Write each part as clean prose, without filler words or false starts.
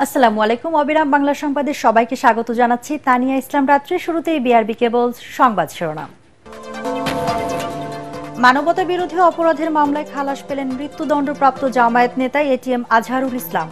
আসসালামু আলাইকুম। অবিরাম বাংলা সংবাদে সবাইকে স্বাগত জানাচ্ছি। তানিয়া ইসলাম রাত্রি। শুরুতেই বিআরবি কেবল সংবাদ শিরোনাম। মানবতা বিরোধী অপরাধের মামলায় খালাস পেলেন মৃত্যুদণ্ডপ্রাপ্ত জামায়াত নেতা এটিএম আজহারুল ইসলাম।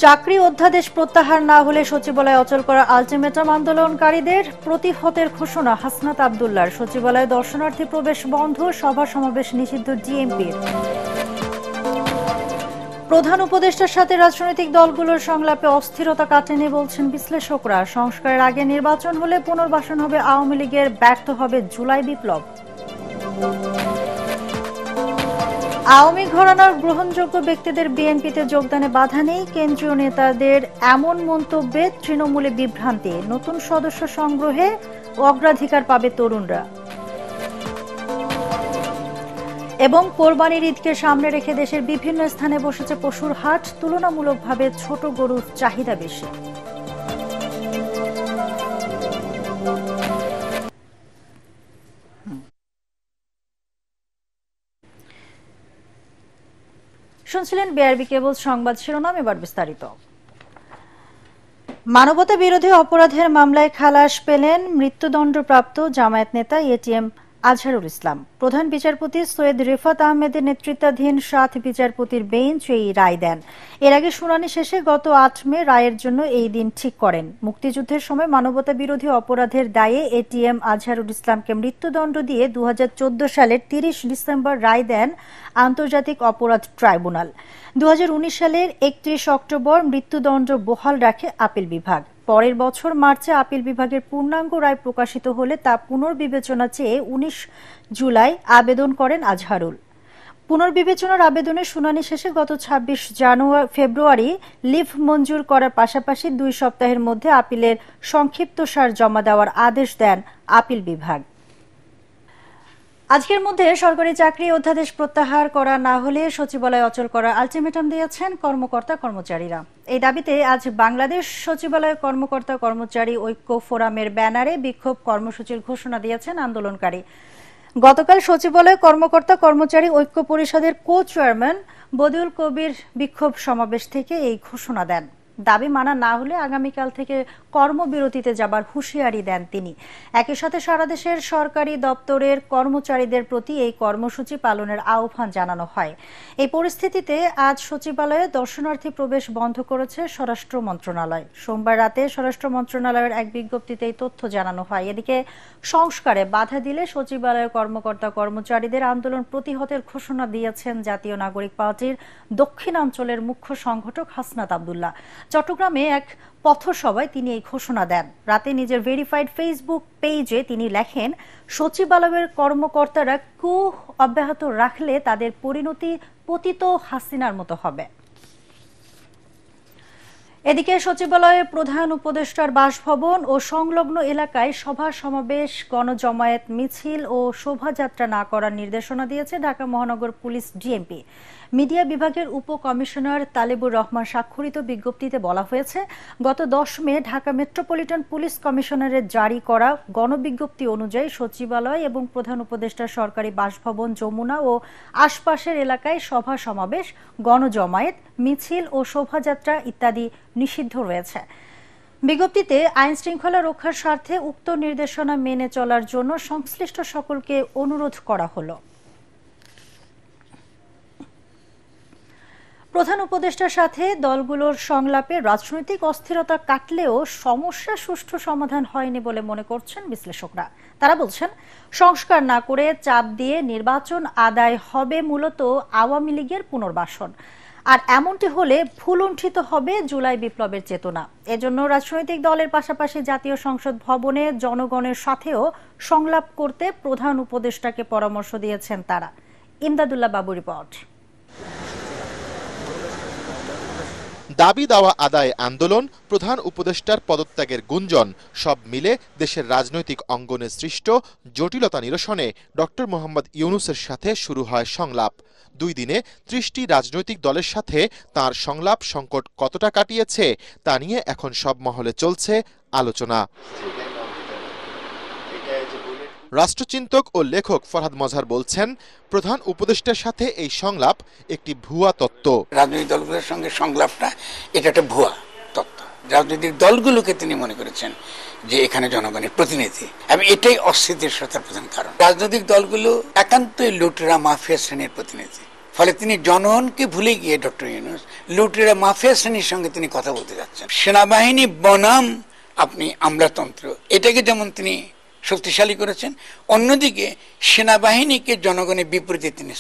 চাকরি অধ্যাদেশ প্রত্যাহার না হলে সচিবালয় অচল করার আলটিমেটাম আন্দোলনকারীদের। প্রতিহতের ঘোষণা হাসনাত আব্দুল্লাহর। সচিবালয়ে দর্শনার্থী প্রবেশ বন্ধ, সভা সমাবেশ নিষিদ্ধ ডিএমপির। প্রধান উপদেষ্টার সাথে রাজনৈতিক দলগুলোর সংলাপে অস্থিরতা কাটেনি বলছেন বিশ্লেষকরা। সংস্কারের আগে নির্বাচন হলে পুনর্বাসন হবে আওয়ামী লীগের, ব্যর্থ হবে জুলাই বিপ্লব। আওয়ামী ঘরানার গ্রহণযোগ্য ব্যক্তিদের বিএনপিতে যোগদানে বাধা নেই। কেন্দ্রীয় নেতাদের এমন মন্তব্যে তৃণমূলে বিভ্রান্তি। নতুন সদস্য সংগ্রহে অগ্রাধিকার পাবে তরুণরা। এবং কোরবানির ঈদকে সামনে রেখে দেশের বিভিন্ন স্থানে বসেছে পশুর হাট। তুলনামূলকভাবে ছোট গরুর চাহিদা বেশি। শুনছিলেন বিআরবি কেবল সংবাদ শিরোনাম, এবার বিস্তারিত। মানবতা বিরোধী অপরাধের মামলায় খালাস পেলেন মৃত্যুদণ্ডপ্রাপ্ত জামায়াত নেতা এটিএম আজহারুল ইসলাম। প্রধান বিচারপতি সৈয়দ রিফাত আহমেদের নেতৃত্বাধীন 7 বিচারপতির বেঞ্চ এই রায় দেন। এর আগে শুনানি শেষে গত 8 মে রায়ের জন্য এই দিন ঠিক করেন। মুক্তিযুদ্ধের সময় মানবতা বিরোধী অপরাধের দায়ে এটিএম আজহারুল ইসলামকে মৃত্যুদণ্ড দিয়ে 2014 সালের 30 ডিসেম্বর রায় দেন আন্তর্জাতিক অপরাধ ট্রাইব্যুনাল। 2019 সালের 31 অক্টোবর মৃত্যুদণ্ড বহাল রাখে আপিল বিভাগ। পরের বছর মার্চে আপিল বিভাগের পূর্ণাঙ্গ রায় প্রকাশিত হলে তা পুনর্বিবেচনা চেয়ে 19 জুলাই আবেদন করেন আজহারুল। পুনর্বিবেচনার আবেদনের শুনানি শেষে গত 26 ফেব্রুয়ারি লিভ মঞ্জুর করার পাশাপাশি 2 সপ্তাহের মধ্যে আপিলের সংক্ষিপ্তসার জমা দেওয়ার আদেশ দেন আপিল বিভাগ। আজকের মধ্যে সরকারি চাকরি অধ্যাদেশ প্রত্যাহার করা না হলে সচিবালয় অচল করার আলটিমেটাম দিয়েছেন কর্মকর্তা কর্মচারীরা। এই দাবিতে আজ বাংলাদেশ সচিবালয় কর্মকর্তা কর্মচারী ঐক্য ফোরামের ব্যানারে বিক্ষোভ কর্মসূচির ঘোষণা দিয়েছেন আন্দোলনকারী। গতকাল সচিবালয় কর্মকর্তা কর্মচারী ঐক্য পরিষদের কো চেয়ারম্যান বদিউল কবির বিক্ষোভ সমাবেশ থেকে এই ঘোষণা দেন। দাবি মানা না হলে আগামীকাল থেকে কর্মবিরতিতে যাবার হুঁশিয়ারি দেন তিনি। একই সাথে সারা দেশের সরকারি দপ্তরের কর্মচারীদের প্রতি এই কর্মসূচি পালনের আহ্বান জানানো হয়। এই পরিস্থিতিতে আজ সচিবালয়ে দর্শনার্থী প্রবেশ বন্ধ করেছে স্বরাষ্ট্র মন্ত্রণালয়। সোমবার রাতে স্বরাষ্ট্র মন্ত্রণালয়ের এক বিজ্ঞপ্তিতে এই তথ্য জানানো হয়। এদিকে সংস্কারে বাধা দিলে সচিবালয়ের কর্মকর্তা কর্মচারীদের আন্দোলন প্রতিহতের ঘোষণা দিয়েছেন জাতীয় নাগরিক পার্টির দক্ষিণাঞ্চলের মুখ্য সংগঠক হাসনাত আব্দুল্লাহ। চট্টগ্রামে এক পথসভায় তিনি এই ঘোষণা দেন। রাতে নিজের ভেরিফাইড ফেসবুক পেজে তিনি লেখেন, সচিবালয়ের কর্মকর্তারা কুহ অব্যাহত রাখলে তাদের পরিণতি পতিত হাসিনার মতো হবে। এদিকে সচিবালয়ে প্রধান উপদেষ্টার বাসভবন ও সংলগ্ন এলাকায় সভা সমাবেশ, গণজমায়েত, মিছিল ও শোভাযাত্রা না করার নির্দেশনা দিয়েছে ঢাকা মহানগর পুলিশ ডিএমপি। মিডিয়া বিভাগের উপকমিশনার তালেবুর রহমান স্বাক্ষরিত বিজ্ঞপ্তিতে বলা হয়েছে, গত 10 মে ঢাকা মেট্রোপলিটন পুলিশ কমিশনারের জারি করা গণবিজ্ঞপ্তি অনুযায়ী সচিবালয় এবং প্রধান উপদেষ্টার সরকারি বাসভবন, যমুনা ও আশপাশের এলাকায় সভা সমাবেশ, গণজমায়েত, মিছিল ও শোভাযাত্রা ইত্যাদি নিষিদ্ধ রয়েছে। বিজ্ঞপ্তিতে আইন শৃঙ্খলা রক্ষার স্বার্থে উক্ত নির্দেশনা মেনে চলার জন্য সংশ্লিষ্ট সকলকে অনুরোধ করা হলো। প্রধান উপদেষ্টার সাথে দলগুলোর সংলাপে রাজনৈতিক অস্থিরতা কাটলেও সমস্যা সুষ্ঠু সমাধান হয়নি বলে মনে করছেন বিশ্লেষকরা। তারা বলছেন, সংস্কার না করে চাপ দিয়ে নির্বাচন আদায় হবে মূলত আওয়ামী লীগের পুনর্বাসন। আর এমনটি হলে ভুলুণ্ঠিত হবে জুলাই বিপ্লবের চেতনা। এজন্য রাজনৈতিক দলের পাশাপাশি জাতীয় সংসদ ভবনে জনগণের সাথেও সংলাপ করতে প্রধান উপদেষ্টাকে পরামর্শ দিয়েছেন তারা। ইমদাদুল্লাহ বাবু রিপোর্ট। দাবি দাওয়া আদায় আন্দোলন, প্রধান উপদেষ্টার পদত্যাগের গুঞ্জন সব মিলে দেশের রাজনৈতিক অঙ্গনে সৃষ্ট জটিলতা নিরসনে ডক্টর মোহাম্মদ ইউনূসের সাথে শুরু হয় সংলাপ। 2 দিনে 30টি রাজনৈতিক দলের সাথে তার সংলাপ সংকট কতটা কাটিয়েছে তা নিয়ে এখন সব মহলে চলছে আলোচনা। রাষ্ট্রচিন্তক ও লেখক ফরহাদ মজহার বলছেন, প্রধান উপদেষ্টার সাথে এই সংলাপ একটি ভুয়া তত্ত্ব। রাজনৈতিক দলগুলোর সঙ্গে সংলাপটা এটা একটা ভুয়া তত্ত্ব। রাজনৈতিক দলগুলোকে তিনি মনে করেছেন যে এখানে জনগণের প্রতিনিধি, এবং এটাই অস্থিতিশীলতার প্রধান কারণ। রাজনৈতিক দলগুলো একান্তই লুটেরা মাফিয়া শ্রেণীর প্রতিনিধি, ফলে তিনি জনগণকে ভুলে গিয়ে ডক্টর ইউনূস লুটেরা মাফিয়া শ্রেণীর সঙ্গে তিনি কথা বলতে যাচ্ছেন। সেনাবাহিনী বনাম আপনি আমলাতন্ত্র, এটাকে যেমন তিনি শক্তিশালী করেছেন, অন্যদিকে সেনাবাহিনীকে জনগণের বিপরীতে তিনি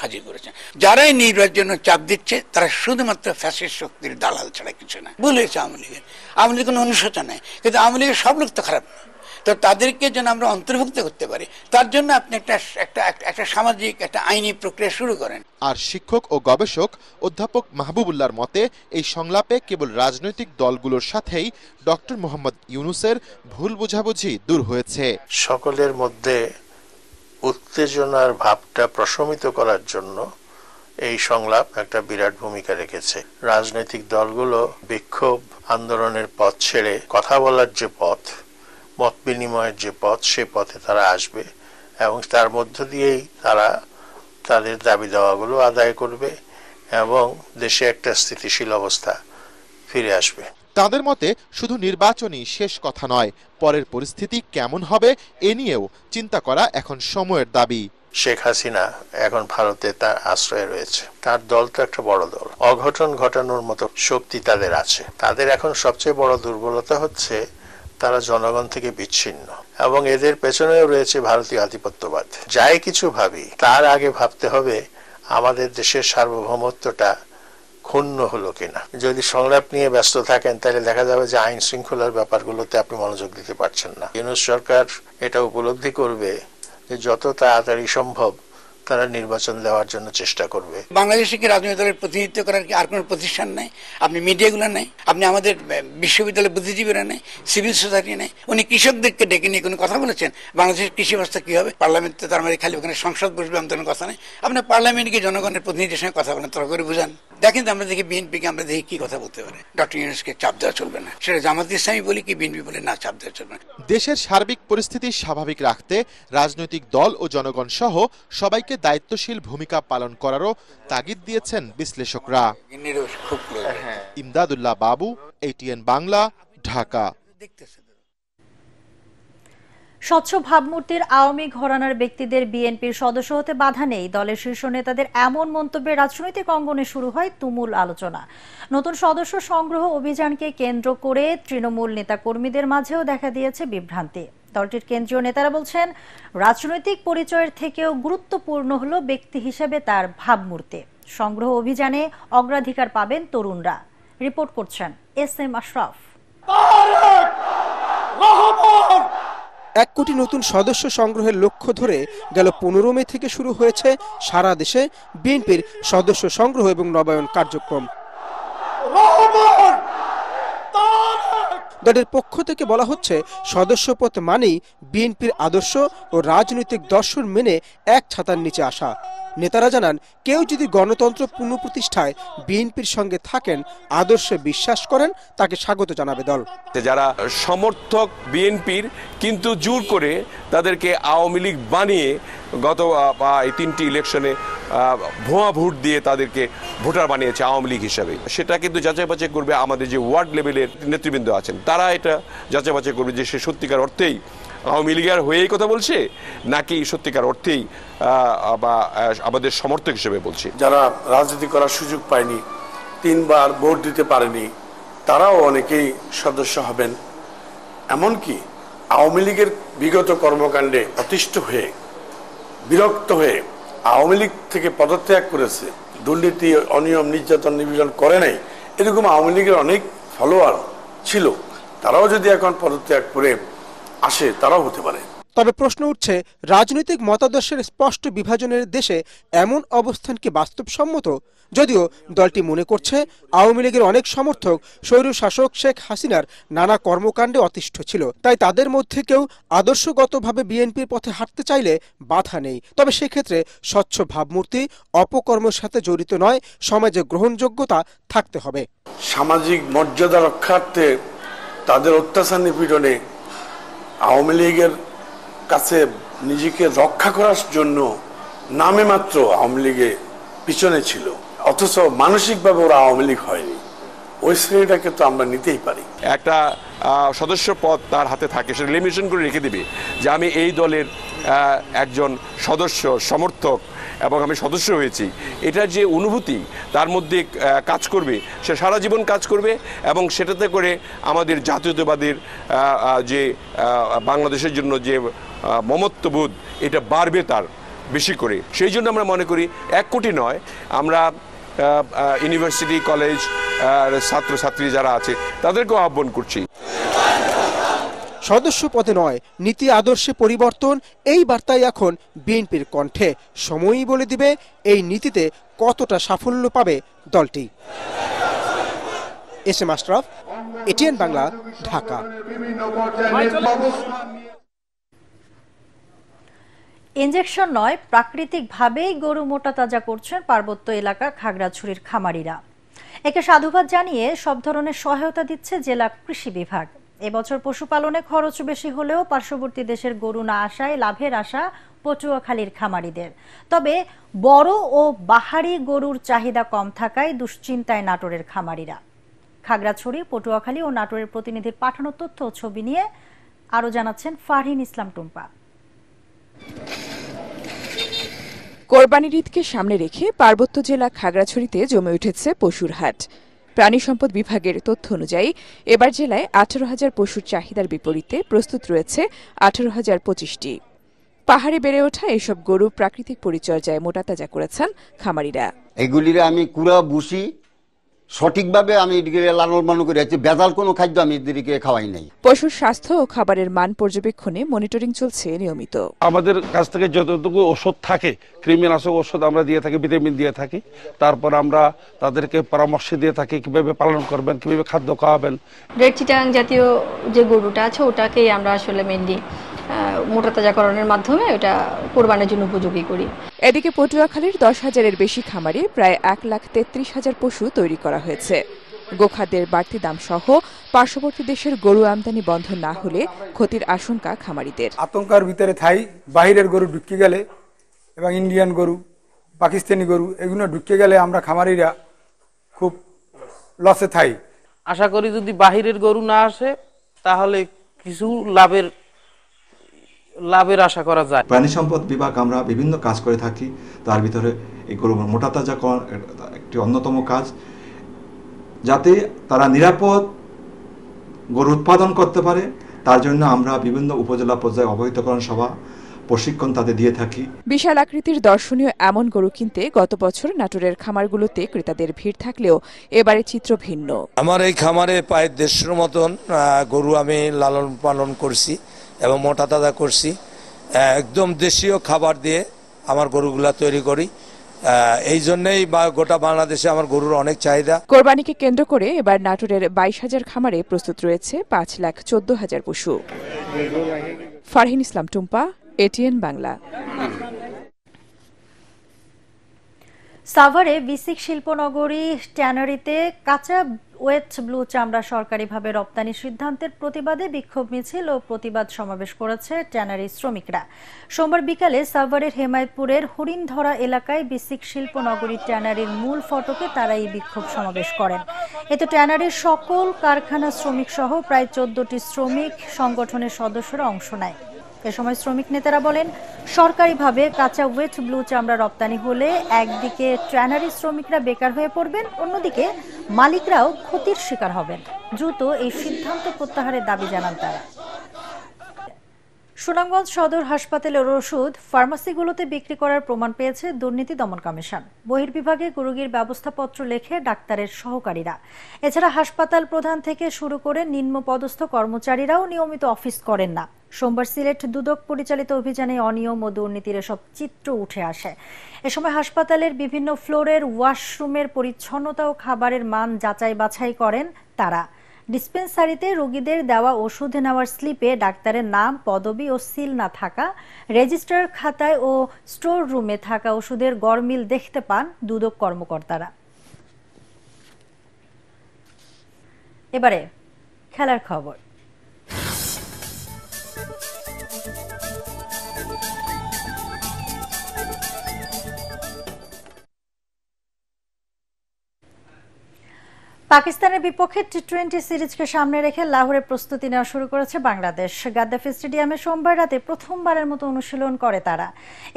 হাজির করেছেন। যারাই নির্বাচনের জন্য চাপ দিচ্ছে তারা শুধুমাত্র ফ্যাসিস্ট শক্তির দালাল ছাড়া কিছু না। বলেছে আওয়ামী লীগের কোনো অনুশোচনা নেই, কিন্তু আওয়ামী লীগের সব লোক তো খারাপ না। তো তাদেরকে যেন আমরা অন্তর্ভুক্ত করতে পারি, তার জন্য আপনি একটা সামাজিক একটা আইনি প্রক্রিয়া শুরু করেন। আর শিক্ষক ও গবেষক অধ্যাপক মাহবুবুল্লাহর মতে, এই সংলাপে কেবল রাজনৈতিক দলগুলোর সাথেই ডক্টর মোহাম্মদ ইউনূসের ভুল বোঝাবুঝি দূর হয়েছে। সকলের মধ্যে উত্তেজনার ভাবটা প্রশমিত করার জন্য এই সংলাপ একটা বিরাট ভূমিকা রেখেছে। রাজনৈতিক দলগুলো বিক্ষোভ আন্দোলনের পথ ছেড়ে কথা বলার যে পথ, মত বিনিময়ের যে পথ, সে পথে তারা আসবে এবং তার মধ্য দিয়েই তারা তাদের দাবি দাওয়াগুলো আদায় করবে এবং দেশে একটা স্থিতিশীল অবস্থা ফিরে আসবে। তাদের মতে শুধু নির্বাচনই শেষ কথা নয়, পরের পরিস্থিতি কেমন হবে এ নিয়েও চিন্তা করা এখন সময়ের দাবি। শেখ হাসিনা এখন ভারতে তার আশ্রয়ে রয়েছে, তার দল তো একটা বড় দল, অঘটন ঘটানোর মতো শক্তি তাদের আছে। তাদের এখন সবচেয়ে বড় দুর্বলতা হচ্ছে তারা জনগণ থেকে বিচ্ছিন্ন, এবং এদের পেছনেও রয়েছে ভারতীয় আধিপত্যবাদ। যাই কিছু ভাবি, তার আগে ভাবতে হবে আমাদের দেশের সার্বভৌমত্বটা ক্ষুণ্ণ হলো কিনা। যদি সংলাপ নিয়ে ব্যস্ত থাকেন তাহলে দেখা যাবে যে আইন শৃঙ্খলার ব্যাপারগুলোতে আপনি মনোযোগ দিতে পারছেন না। ইউনূস সরকার এটা উপলব্ধি করবে যে যত তাড়াতাড়ি সম্ভব তারা নির্বাচন দেওয়ার জন্য চেষ্টা করবে। বাংলাদেশে কি রাজনৈতিক দলের প্রতিনিধিত্ব করার কি আর কোনো প্রতিষ্ঠান নাই? আপনি মিডিয়াগুলো নাই, আপনি আমাদের বিশ্ববিদ্যালয়ের বুদ্ধিজীবীরা নেই, সিভিল সোসাইটি নেই। উনি কৃষকদেরকে ডেকে নিয়ে কোনো কথা বলেছেন? বাংলাদেশের কৃষি ব্যবস্থা কি হবে? পার্লামেন্টে তার মানে খালি ওখানে সংসদ বসবে এমন কোনো কথা নেই। আপনি পার্লামেন্টকে জনগণের প্রতিনিধির সঙ্গে কথা বলেন, তর্ক করে বুঝান। দেখেন আমরা দেখি বিএনপিকে, আমরা দেখি কি কথা বলতে পারে। ডক্টর ইউনূসকে চাপ দেওয়া চলবে না, সেটা জামাত ইসলামী বলি কি বিএনপি বলে না, চাপ দেওয়া চলবে না। দেশের সার্বিক পরিস্থিতি স্বাভাবিক রাখতে রাজনৈতিক দল ও জনগণ সহ সবাইকে দায়িত্বশীল ভূমিকা পালন করারও তাগিদ দিয়েছেন বিশ্লেষকরা। ইমদাদুল্লাহ বাবু, ATN বাংলা, ঢাকা। স্বচ্ছ ভাবমূর্তির আওয়ামী ঘরানার ব্যক্তিদের বিএনপির সদস্য হতে বাধা নেই, দলের শীর্ষ নেতাদের এমন মন্তব্যে রাজনৈতিক অঙ্গনে শুরু হয় তুমুল আলোচনা। নতুন সদস্য সংগ্রহ অভিযানকে কেন্দ্র করে তৃণমূল নেতাকর্মীদের মাঝেও দেখা দিয়েছে বিভ্রান্তি। দলটির কেন্দ্রীয় নেতারা বলছেন, রাজনৈতিক পরিচয়ের থেকেও গুরুত্বপূর্ণ হলো ব্যক্তি হিসেবে তার ভাবমূর্তি। সংগ্রহ অভিযানে অগ্রাধিকার পাবেন তরুণরা। রিপোর্ট করছেন SM আশরাফ। 1 কোটি নতুন সদস্য সংগ্রহের লক্ষ্য ধরে গেল 15 মে থেকে শুরু হয়েছে সারা দেশে বিএনপির সদস্য সংগ্রহ এবং নবায়ন কার্যক্রম। দলের পক্ষ থেকে বলা হচ্ছে, সদস্যপদ মানেই বিএনপির আদর্শ ও রাজনৈতিক দর্শন মেনে এক ছাতার নিচে আসা। নেতারা জানান, কেউ যদি গণতন্ত্র পুনঃপ্রতিষ্ঠায় বিএনপির সঙ্গে থাকেন, আদর্শে বিশ্বাস করেন, তাকে স্বাগত জানাবে দল। যারা সমর্থক বিএনপির কিন্তু জোর করে তাদেরকে আওয়ামী লীগ বানিয়ে গত এই 3টি ইলেকশনে ভুয়া ভোট দিয়ে তাদেরকে ভোটার বানিয়েছে আওয়ামী লীগ হিসাবে, সেটা কিন্তু যাচাই বাছাই করবে আমাদের যে ওয়ার্ড লেভেলের নেতৃবৃন্দ আছেন, তারা এটা যাচাই বাছাই করবে যে সে সত্যিকার অর্থেই আওয়ামী লীগের হয়েই কথা বলছে নাকি সত্যিকার অর্থেই বা আমাদের সমর্থক হিসেবে বলছে। যারা রাজনীতি করার সুযোগ পায়নি, 3 বার ভোট দিতে পারেনি, তারাও অনেকেই সদস্য হবেন। এমনকি আওয়ামী লীগের বিগত কর্মকাণ্ডে অতিষ্ঠ হয়ে, বিরক্ত হয়ে আওয়ামী লীগ থেকে পদত্যাগ করেছে, দুর্নীতি, অনিয়ম, নির্যাতন, নিপীড়ন করে নাই, এরকম আওয়ামী লীগের অনেক ফলোয়ার ছিল, তারাও যদি এখন পদত্যাগ করে আসে, তারাও হতে পারে। তবে প্রশ্ন উঠছে, রাজনৈতিক মতাদর্শের স্পষ্ট বিভাজনের দেশে এমন অবস্থান কি বাস্তবসম্মত? যদিও দলটি মনে করছে, আওয়ামী লীগের অনেক সমর্থক স্বৈরশাসক শেখ হাসিনার নানা কর্মকাণ্ডে অতিষ্ঠ ছিল, তাই তাদের মধ্যে কেউ আদর্শগতভাবে বিএনপির পথে হাঁটতে চাইলে বাধা নেই। তবে সেক্ষেত্রে স্বচ্ছ ভাবমূর্তি, অপকর্মের সাথে জড়িত নয়, সমাজে গ্রহণযোগ্যতা থাকতে হবে। সামাজিক মর্যাদা রক্ষার্থে তাদের অত্যাচার নিপীড়নে আওয়ামী লীগের কাছে নিজেকে রক্ষা করার জন্য নামে মাত্র আওয়ামী লীগের পিছনে ছিল, অথচ মানসিকভাবে ওরা আওয়ামী লীগ হয়নি। ওই শ্রেণীটাকে তো আমরা নিতেই পারি। একটা সদস্য পদ তার হাতে থাকে, সেটা লিমিটেশন করে রেখে দিবে যে আমি এই দলের একজন সদস্য সমর্থক এবং আমি সদস্য হয়েছি, এটার যে অনুভূতি তার মধ্যে কাজ করবে, সে সারা জীবন কাজ করবে এবং সেটাতে করে আমাদের জাতীয়তাবাদের যে বাংলাদেশের জন্য যে মমত্ববোধ এটা বাড়বে তার বেশি করে। সেই জন্য আমরা মনে করি 1 কোটি নয়, আমরা ইউনিভার্সিটি কলেজ ছাত্রছাত্রী যারা আছে তাদেরকেও আহ্বান করছি। সদস্য পদে নয়, নীতি আদর্শে পরিবর্তন, এই বার্তাই এখন বিএনপির কণ্ঠে। সময়ই বলে দিবে এই নীতিতে কতটা সাফল্য পাবে দলটি। S M Ashraf, ATN Bangla, Dhaka. Injection নয়, প্রাকৃতিকভাবেই গরু মোটা তাজা করছেন পার্বত্য এলাকার খাগড়াছড়ির খামারিরা। একে সাধুবাদ জানিয়ে সব ধরনের সহায়তা দিচ্ছে জেলা কৃষি বিভাগ। এবছর পশুপালনে খরচ বেশি হলেও পার্শ্ববর্তী দেশের গরু না আসায় লাভের আশা পটুয়াখালীর খামারিদের। তবে বড় ও বাহারি গরুর চাহিদা কম থাকায় দুশ্চিন্তায় নাটোরের খামারিরা। খাগড়াছড়ি, পটুয়াখালী ও নাটোরের প্রতিনিধির পাঠানো তথ্য ও ছবি নিয়ে আরো জানাচ্ছেন ফারহিন ইসলাম টুম্পা। কোরবানির ঈদকে সামনে রেখে পার্বত্য জেলা খাগড়াছড়িতে জমে উঠেছে পশুর হাট। প্রাণী সম্পদ বিভাগের তথ্য অনুযায়ী এবার জেলায় 18,000 পশুর চাহিদার বিপরীতে প্রস্তুত রয়েছে 18,025টি। পাহাড়ে বেড়ে ওঠা এসব গরু প্রাকৃতিক পরিচর্যায় মোটাতাজা করেছেন খামারিরা। এগুলির আমি কুড়া বুসি সঠিকভাবে আমি এদিকে লালন পালন করে যাচ্ছি, ভেজাল কোনো খাদ্য আমি এদিকে খাওয়াই নাই। পশুর স্বাস্থ্য ও খাবারের মান পর্যবেক্ষণে মনিটরিং চলছে নিয়মিত। আমাদের কাছ থেকে যতটুকু ওষুধ থাকে, কৃমিনাশক ওষুধ আমরা দিয়ে থাকি, ভিটামিন দিয়ে থাকি, তারপর আমরা তাদেরকে পরামর্শ দিয়ে থাকি কিভাবে পালন করবেন, কিভাবে খাদ্য খাওয়াবেন। রেড চিটাগাং জাতীয় যে গরুটা আছে ওটাকেই আমরা আসলে মেনলি মোটাতাজাকরণের মাধ্যমে ওটা কোরবানির জন্য উপযোগী করি। এদিকে পটুয়াখালীর 10,000-এর বেশি খামারে প্রায় 1,33,000 পশু তৈরি করা হয়েছে। গোখাদ্যের বাড়তি দাম সহ পার্শ্ববর্তী দেশের গরু আমদানি বন্ধ না হলে ক্ষতির আশঙ্কা খামারিদের। আতঙ্কার ভিতরে থাই, বাহিরের গরু ঢুকে গেলে এবং ইন্ডিয়ান গরু, পাকিস্তানি গরু এগুলো ঢুকে গেলে আমরা খামারিরা খুব লসে থাই। আশা করি যদি বাহিরের গরু না আসে তাহলে কিছু লাভের আশা করা যায়। প্রাণী সম্পদ বিভাগ আমরা বিভিন্ন কাজ করে থাকি, তার ভিতরে এই গরু মোটাতাজাকরণ একটি অন্যতম কাজ, যাতে তারা নিরাপদ গরু উৎপাদন করতে পারে। তার জন্য আমরা বিভিন্ন উপজেলা পর্যায়ে অবহিতকরণ সভা, প্রশিক্ষণ তাদের দিয়ে থাকি। বিশাল আকৃতির দর্শনীয় এমন গরু কিনতে গত বছর নাটোরের খামারগুলোতে ক্রেতাদের ভিড় থাকলেও এবারে চিত্র ভিন্ন। আমার এই খামারে প্রায় 150 মতন গরু আমি লালন পালন করছি এবং মোটা তাজা করছি। একদম দেশীয় খাবার দিয়ে আমার গরুগুলা তৈরি করি, এই জন্যই গোটা বাংলাদেশে আমার গরুর অনেক চাহিদা। কোরবানিকে কেন্দ্র করে এবার নাটোরের 22,000 খামারে প্রস্তুত রয়েছে 5,14,000 পশু। ফারহিন ইসলাম টুম্পা, এটিএন বাংলা। সাভারে বিসিক শিল্পনগরী ট্যানারিতে কাঁচা ওয়েট ব্লু চামড়া সরকারিভাবে রপ্তানির সিদ্ধান্তের প্রতিবাদে বিক্ষোভ মিছিল ও প্রতিবাদ সমাবেশ করেছে ট্যানারি শ্রমিকরা। সোমবার বিকালে সাভারের হেমায়তপুরের হরিণধরা এলাকায় বিসিক শিল্পনগরী ট্যানারির মূল ফটকে তারা এই বিক্ষোভ সমাবেশ করেন। এতে ট্যানারির সকল কারখানা শ্রমিক সহ প্রায় 14টি শ্রমিক সংগঠনের সদস্যরা অংশ নেয়। এ সময় শ্রমিক নেতারা বলেন, সরকারিভাবে কাঁচা ওয়েট ব্লু চামড়া রপ্তানি হলে একদিকে ট্যানারি শ্রমিকরা বেকার হয়ে পড়বেন, অন্যদিকে মালিকরাও ক্ষতির শিকার হবেন। দ্রুত এই সিদ্ধান্ত প্রত্যাহারের দাবি জানান তারা। সুনামগঞ্জ সদর হাসপাতালের ওষুধ ফার্মাসিগুলোতে বিক্রি করার প্রমাণ পেয়েছে দুর্নীতি দমন কমিশন। বহির্বিভাগে রোগীর ব্যবস্থাপত্র লেখে ডাক্তারের সহকারীরা। এছাড়া হাসপাতাল প্রধান থেকে শুরু করে নিম্ন পদস্থ কর্মচারীরাও নিয়মিত অফিস করেন না। সোমবার সিলেট দুদক পরিচালিত অভিযানে অনিয়ম ও দুর্নীতির এসব চিত্র উঠে আসে। এ সময় হাসপাতালের বিভিন্ন ফ্লোরের ওয়াশরুমের পরিচ্ছন্নতা ও খাবারের মান যাচাই বাছাই করেন তারা। ডিসপেন্সারিতে রোগীদের দেওয়া ওষুধ নেওয়ার স্লিপে ডাক্তারের নাম, পদবি ও সিল না থাকা, রেজিস্টার খাতায় ও স্টোর রুমে থাকা ওষুধের গড়মিল দেখতে পান দুদক কর্মকর্তারা। এবারে খেলার খবর। পাকিস্তানের বিপক্ষে টি-20 সিরিজকে সামনে রেখে লাহোরে প্রস্তুতি নেওয়া শুরু করেছে বাংলাদেশ। গাদ্দাফি স্টেডিয়ামে সোমবার রাতে প্রথমবারের মতো অনুশীলন করে তারা।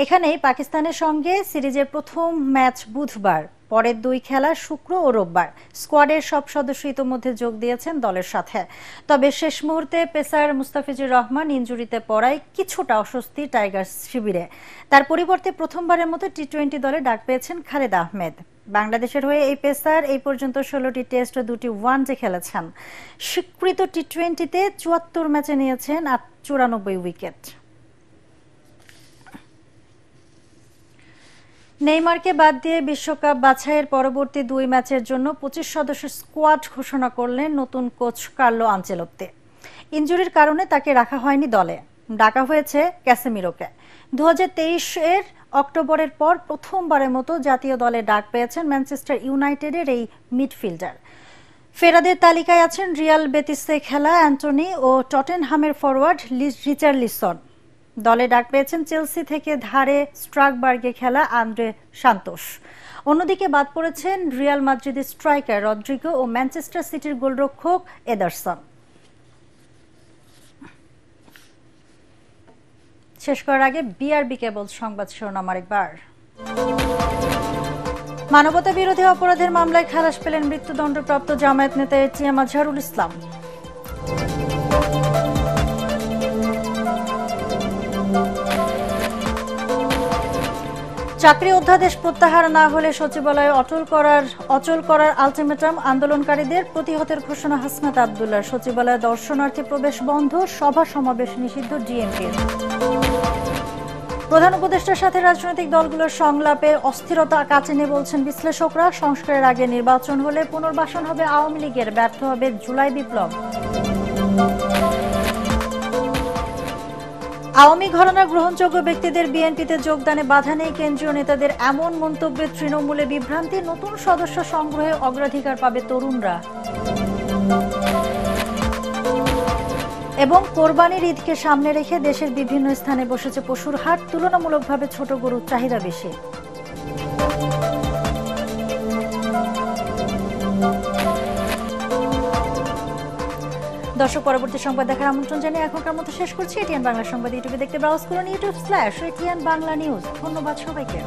এখানেই পাকিস্তানের সঙ্গে সিরিজের প্রথম ম্যাচ বুধবার, পরের 2 খেলা শুক্র ও রোববার। স্কোয়াডের সব সদস্য ইতোমধ্যে যোগ দিয়েছেন দলের সাথে। তবে শেষ মুহূর্তে পেসার মুস্তাফিজুর রহমান ইনজুরিতে পড়ায় কিছুটা অস্বস্তি টাইগার্স শিবিরে। তার পরিবর্তে প্রথমবারের মতো টি-20 দলে ডাক পেয়েছেন খালেদ আহমেদ। বাংলাদেশের হয়ে এই পেসার এই পর্যন্ত 16টি টেস্ট ও 2টি ওয়ানডে খেলেছেন। স্বীকৃত টি-20তে 74 ম্যাচে নিয়েছেন 94 উইকেট। নেইমারকে বাদ দিয়ে বিশ্বকাপ বাছাইয়ের পরবর্তী 2 ম্যাচের জন্য 25 সদস্যের স্কোয়াড ঘোষণা করলেন নতুন কোচ কার্লো আনচেলোত্তি। ইনজুরির কারণে তাকে রাখা হয়নি দলে, ডাকা হয়েছে ক্যাসেমিরোকে। 2023-এর অক্টোবরের পর প্রথমবারের মতো জাতীয় দলে ডাক পেয়েছেন ম্যানচেস্টার ইউনাইটেডের এই মিডফিল্ডার। ফেরাদের তালিকায় আছেন রিয়াল বেতিসে খেলা অ্যান্টনি ও টটেনহামের ফরওয়ার্ড রিচার্লিসন। দলে ডাক পেয়েছেন চেলসি থেকে ধারে স্ট্রাসবার্গে খেলা আন্দ্রে সান্তোস। অন্যদিকে বাদ পড়েছেন রিয়াল মাদ্রিদের স্ট্রাইকার রদ্রিগো ও ম্যানচেস্টার সিটির গোলরক্ষক এদারসন। শেষ করার আগে বিআরবি কেবল সংবাদ শিরোনাম আরেকবার। মানবতা বিরোধী অপরাধের মামলায় খালাস পেলেন মৃত্যুদণ্ডপ্রাপ্ত জামায়াত নেতা এটিএম আজহারুল ইসলাম। চাকরি অধ্যাদেশ প্রত্যাহার না হলে সচিবালয় অচল করার আলটিমেটাম আন্দোলনকারীদের, প্রতিহতের ঘোষণা হাসনাত আব্দুল্লাহ। সচিবালয়ে দর্শনার্থী প্রবেশ বন্ধ, সভা সমাবেশ নিষিদ্ধ ডিএমপির। প্রধান উপদেষ্টার সাথে রাজনৈতিক দলগুলোর সংলাপে অস্থিরতা কাটেনি বলছেন বিশ্লেষকরা। সংস্কারের আগে নির্বাচন হলে পুনর্বাসন হবে আওয়ামী লীগের, ব্যর্থ হবে জুলাই বিপ্লব। আওয়ামী ঘরানার গ্রহণযোগ্য ব্যক্তিদের বিএনপিতে যোগদানে বাধা নেই কেন্দ্রীয় নেতাদের, এমন মন্তব্যে তৃণমূলে বিভ্রান্তি। নতুন সদস্য সংগ্রহে অগ্রাধিকার পাবে তরুণরা। এবং কোরবানির ঈদকে সামনে রেখে দেশের বিভিন্ন স্থানে বসেছে পশুর হাট, তুলনামূলকভাবে ছোট গরুর চাহিদা বেশি। দর্শক, পরবর্তী সংবাদ দেখার আমন্ত্রণ জানিয়ে এখনকার মতো শেষ করছি। এটিএন বাংলা সংবাদ ইউটিউবে দেখতে ব্রাউজ করুন youtube/ATN বাংলা নিউজ। ধন্যবাদ সবাইকে।